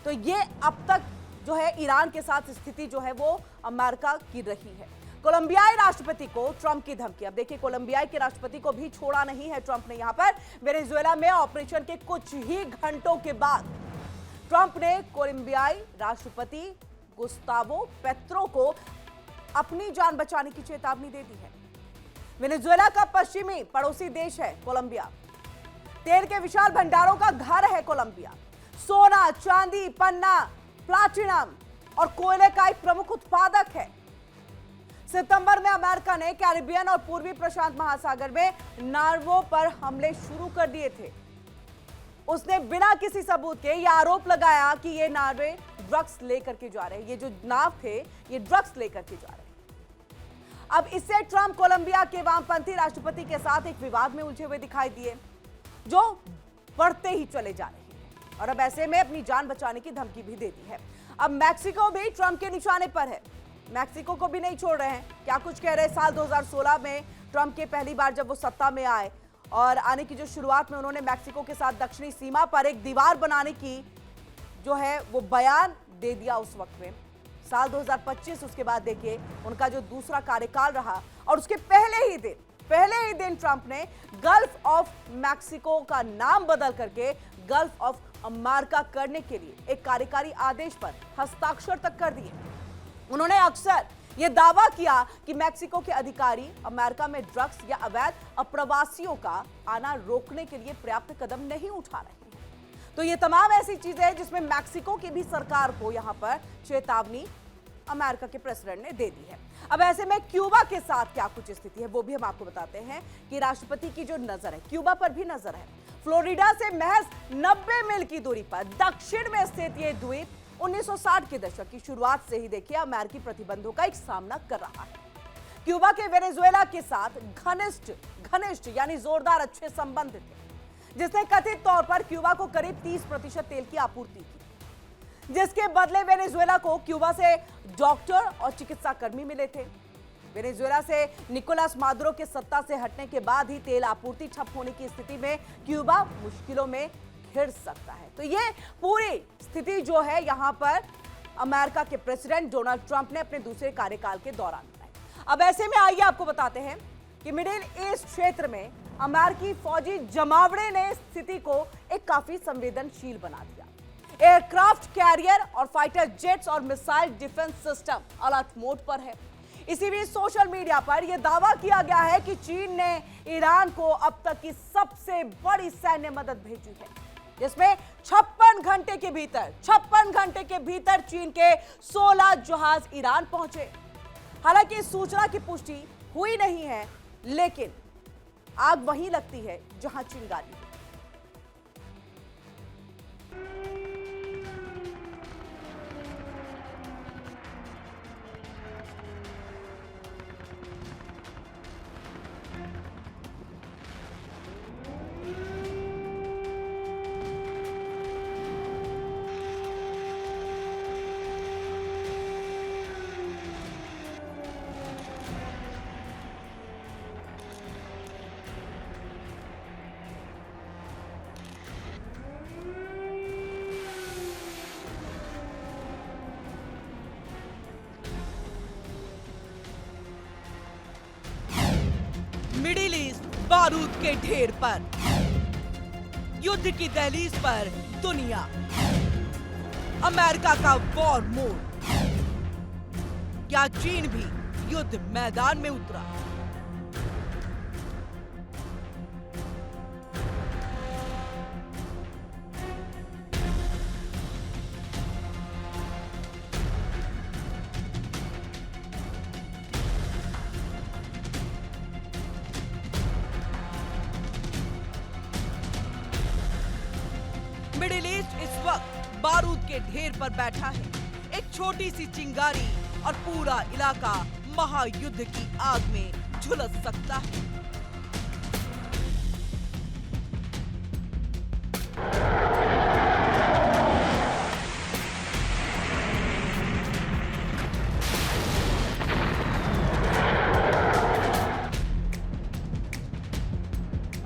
तो ये अब तक जो है ईरान के साथ स्थिति जो है वो अमेरिका की रही है। कोलंबियाई राष्ट्रपति को ट्रंप की धमकी। अब देखिए, कोलंबियाई के राष्ट्रपति को भी छोड़ा नहीं है ट्रंप ने। यहां पर वेनेजुएला में ऑपरेशन के कुछ ही घंटों के बाद ट्रंप ने कोलंबियाई राष्ट्रपति गुस्तावो पेत्रो को अपनी जान बचाने की चेतावनी दे दी है। वेनेजुएला का पश्चिमी पड़ोसी देश है कोलंबिया। तेल के विशाल भंडारों का घर है कोलंबिया। सोना, चांदी, पन्ना, प्लाटिनम और कोयले का एक प्रमुख उत्पादक है। सितंबर में अमेरिका ने कैरिबियन और पूर्वी प्रशांत महासागर में नार्वो पर हमले शुरू कर दिए थे। उसने बिना किसी सबूत के यह आरोप लगाया कि ये नार्वे ड्रग्स लेकर के जा रहे हैं। ये जो नाव थे ये ड्रग्स लेकर के जा रहे हैं। अब इससे ट्रंप कोलंबिया के वामपंथी राष्ट्रपति के साथ एक विवाद में उलझे हुए दिखाई दिए, जो बढ़ते ही चले जा रहे हैं और अब ऐसे में अपनी जान बचाने की धमकी भी दे दी है। अब मैक्सिको भी ट्रंप के निशाने पर है। मैक्सिको को भी नहीं छोड़ रहे हैं। क्या कुछ कह रहे हैं, साल 2016 में ट्रंप के पहली बार जब वो सत्ता में आए और आने की जो शुरुआत में उन्होंने मैक्सिको के साथ दक्षिणी सीमा पर एक दीवार बनाने की जो है वो बयान दे दिया उस वक्त में। साल 2025 उसके बाद देखिए उनका जो दूसरा कार्यकाल रहा और उसके पहले ही दिन ट्रंप ने गल्फ ऑफ मैक्सिको का नाम बदल करके गल्फ ऑफ अमेरिका करने के लिए एक कार्यकारी आदेश पर हस्ताक्षर तक कर दिए। उन्होंने अक्सर यह दावा किया कि मैक्सिको के अधिकारी अमेरिका में ड्रग्स या अवैध अप्रवासियों का आना रोकने के लिए पर्याप्त कदम नहीं उठा रहे हैं। तो ये तमाम ऐसी चीजें हैं जिसमें मैक्सिको की भी सरकार को यहां पर चेतावनी अमेरिका के प्रेसिडेंट ने दे दी है। अब ऐसे में क्यूबा के साथ क्या कुछ स्थिति है वो भी हम आपको बताते हैं कि राष्ट्रपति की जो नजर है क्यूबा पर भी नजर है। फ्लोरिडा से महज 90 मील की दूरी पर दक्षिण में स्थित ये द्वीप 1960 के दशक की शुरुआत से ही देखिए अमेरिकी प्रतिबंधों का एक सामना कर रहा है। क्यूबा के वेनेजुएला के साथ घनिष्ठ यानी जोरदार अच्छे संबंध थे, जिसने कथित तौर पर क्यूबा को करीब 30% तेल की आपूर्ति की, जिसके बदले वेनेजुएला को क्यूबा से डॉक्टर और चिकित्सा कर्मी मिले थे। वेनेजुएला से निकोलस मादुरो के सत्ता से हटने के बाद ही तेल आपूर्ति ठप होने की स्थिति में क्यूबा मुश्किलों में घिर सकता है। तो ये पूरी स्थिति जो है यहां पर अमेरिका के प्रेसिडेंट डोनाल्ड ट्रंप ने अपने दूसरे कार्यकाल के दौरान बनाई। अब ऐसे में आइए आपको बताते हैं कि मिडिल ईस्ट क्षेत्र में अमेरिकी फौजी जमावड़े ने स्थिति को एक काफी संवेदनशील बना दिया। एयरक्राफ्ट कैरियर और फाइटर जेट्स और missile defence system alert mode पर है। इसी बीच सोशल मीडिया पर यह दावा किया गया है कि चीन ने ईरान को अब तक की सबसे बड़ी सैन्य मदद भेजी है, जिसमें 56 घंटे के भीतर चीन के 16 जहाज ईरान पहुंचे। हालांकि इस सूचना की पुष्टि हुई नहीं है, लेकिन आग वहीं लगती है जहां चिंगारी है। बारूद के ढेर पर। युद्ध की दहलीज पर दुनिया। अमेरिका का वॉर मोड। क्या चीन भी युद्ध मैदान में उतरा? मिडिल ईस्ट इस वक्त बारूद के ढेर पर बैठा है। एक छोटी सी चिंगारी और पूरा इलाका महायुद्ध की आग में झुलस सकता है।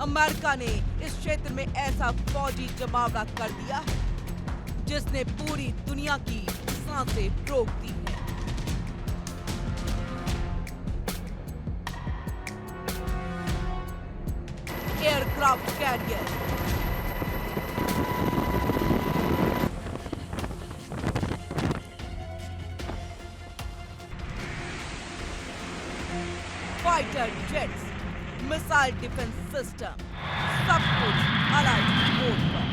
अमेरिका ने इस क्षेत्र में ऐसा फौजी जमावड़ा कर दिया है जिसने पूरी दुनिया की सांसें रोक दी है। Aircraft carrier, fighter jets, missile defence system, सब कुछ अलाइड मोड पर।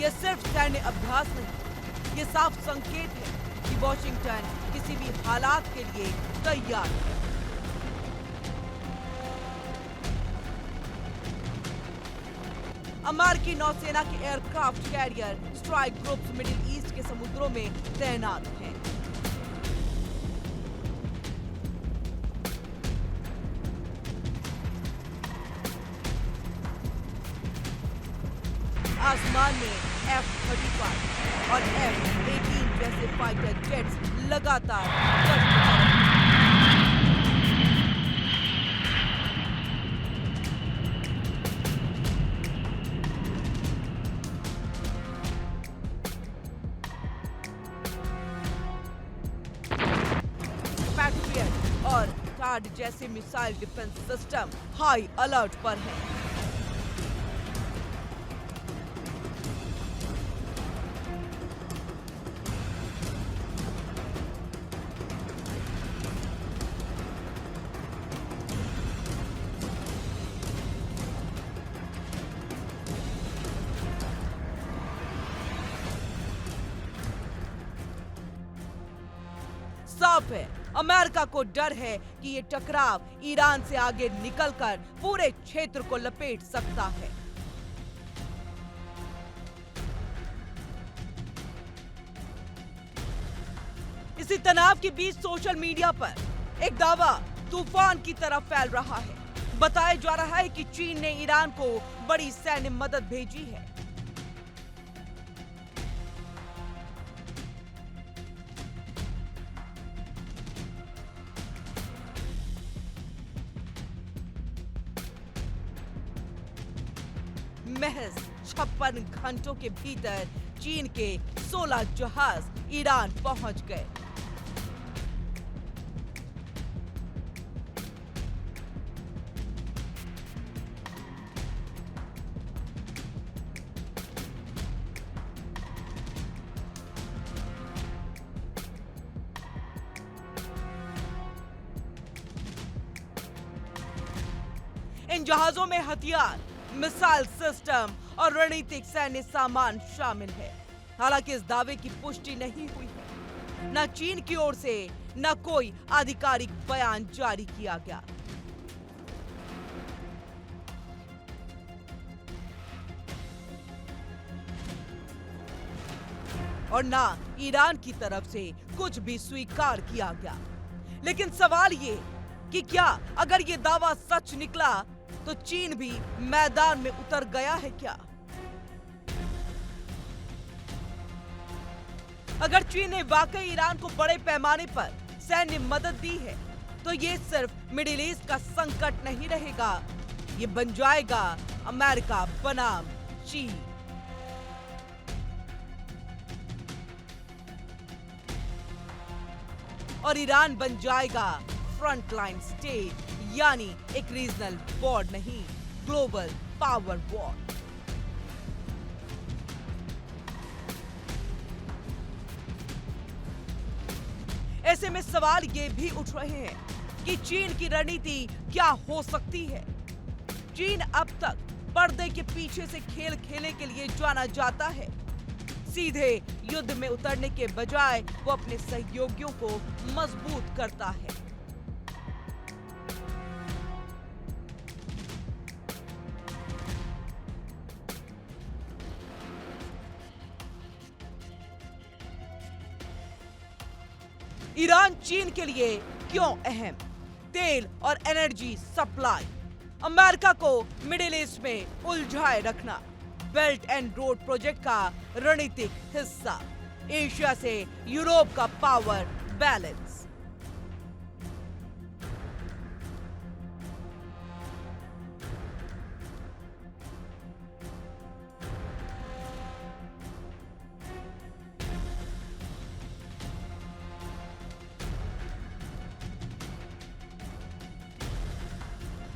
यह सिर्फ सैन्य अभ्यास नहीं, ये साफ संकेत है कि वॉशिंगटन किसी भी हालात के लिए तैयार है। अमेरिकी नौसेना के aircraft carrier strike groups middle east के समुद्रों में तैनात हैं। आसमान में F-35 और F-18 जैसे फाइटर जेट्स लगातार गश्त कर रहे हैं। पैट्रियट और टाड जैसे missile defence system high alert पर है। साफ है, अमेरिका को डर है कि ये टकराव ईरान से आगे निकलकर पूरे क्षेत्र को लपेट सकता है। इसी तनाव के बीच सोशल मीडिया पर एक दावा तूफान की तरह फैल रहा है। बताया जा रहा है कि चीन ने ईरान को बड़ी सैन्य मदद भेजी है। महज 56 घंटों के भीतर चीन के 16 जहाज ईरान पहुंच गए। इन जहाजों में हथियार, मिसाइल सिस्टम और रणनीतिक सैन्य सामान शामिल है। हालांकि इस दावे की पुष्टि नहीं हुई है। न चीन की ओर से न कोई आधिकारिक बयान जारी किया गया। और न ईरान की तरफ से कुछ भी स्वीकार किया गया। लेकिन सवाल ये कि क्या अगर ये दावा सच निकला तो चीन भी मैदान में उतर गया है क्या? अगर चीन ने वाकई ईरान को बड़े पैमाने पर सैन्य मदद दी है तो ये सिर्फ मिडिल ईस्ट का संकट नहीं रहेगा, ये बन जाएगा अमेरिका बनाम चीन। और ईरान बन जाएगा फ्रंटलाइन स्टेट, यानी एक रीजनल वॉर नहीं, ग्लोबल पावर वॉर। ऐसे में सवाल ये भी उठ रहे हैं कि चीन की रणनीति क्या हो सकती है। चीन अब तक पर्दे के पीछे से खेल खेलने के लिए जाना जाता है। सीधे युद्ध में उतरने के बजाय वो अपने सहयोगियों को मजबूत करता है। ईरान चीन के लिए क्यों अहम? तेल और एनर्जी सप्लाई, अमेरिका को मिडिल ईस्ट में उलझाए रखना, बेल्ट एंड रोड प्रोजेक्ट का रणनीतिक हिस्सा, एशिया से यूरोप का पावर बैलेंस।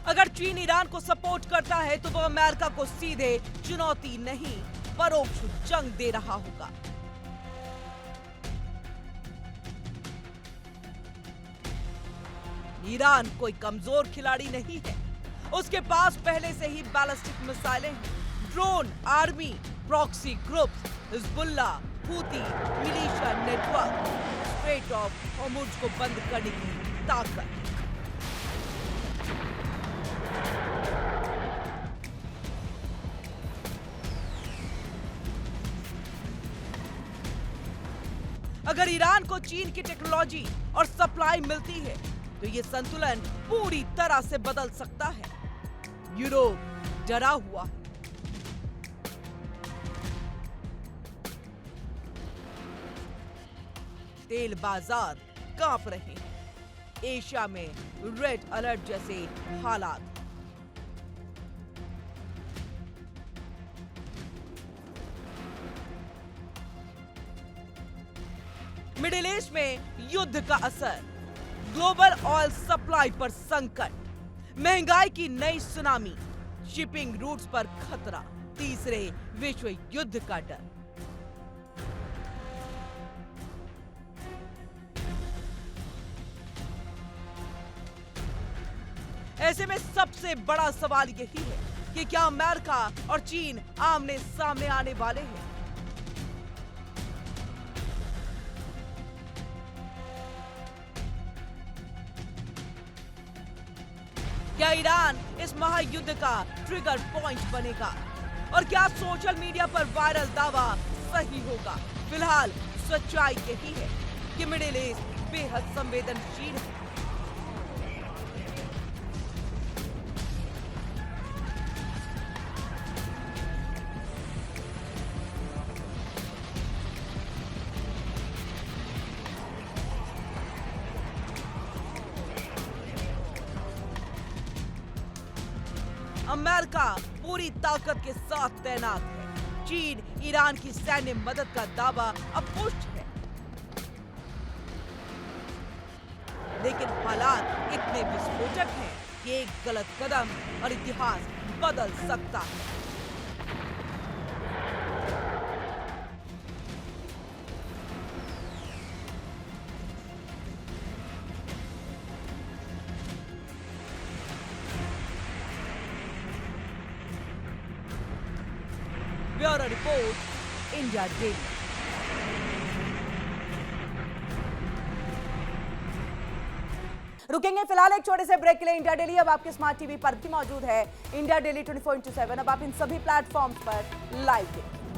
अगर चीन ईरान को सपोर्ट करता है तो वो अमेरिका को सीधे चुनौती नहीं, परोक्ष जंग दे रहा होगा। ईरान कोई कमजोर खिलाड़ी नहीं है, उसके पास पहले से ही बैलिस्टिक मिसाइलें हैं, drone, army, proxy groups, Hezbollah, Houthi, militia network, straight of Hormuz को बंद करने की ताकत। अगर ईरान को चीन की टेक्नोलॉजी और सप्लाई मिलती है तो ये संतुलन पूरी तरह से बदल सकता है। यूरोप डरा हुआ है। तेल बाजार कांप रहे हैं। एशिया में रेड अलर्ट जैसे हालात। मिडिल ईस्ट में युद्ध का असर, ग्लोबल ऑयल सप्लाई पर संकट, महंगाई की नई सुनामी, शिपिंग रूट्स पर खतरा, तीसरे विश्व युद्ध का डर। ऐसे में सबसे बड़ा सवाल यही है कि क्या अमेरिका और चीन आमने सामने आने वाले हैं? क्या ईरान इस महायुद्ध का ट्रिगर पॉइंट बनेगा? और क्या सोशल मीडिया पर वायरल दावा सही होगा? फिलहाल सच्चाई यही है कि मिडिल ईस्ट बेहद संवेदनशील है। अमेरिका पूरी ताकत के साथ तैनात है। चीन ईरान की सैन्य मदद का दावा अब पुष्ट है, लेकिन हालात इतने विस्फोटक हैं कि एक गलत कदम और इतिहास बदल सकता है। Bureau report, India daily. रुकेंगे फिलहाल एक छोटे से ब्रेक के लिए। इंडिया डेली अब आपके स्मार्ट टीवी पर भी मौजूद है। इंडिया डेली 24/7 अब आप इन सभी प्लेटफॉर्म्स पर लाइव देखें।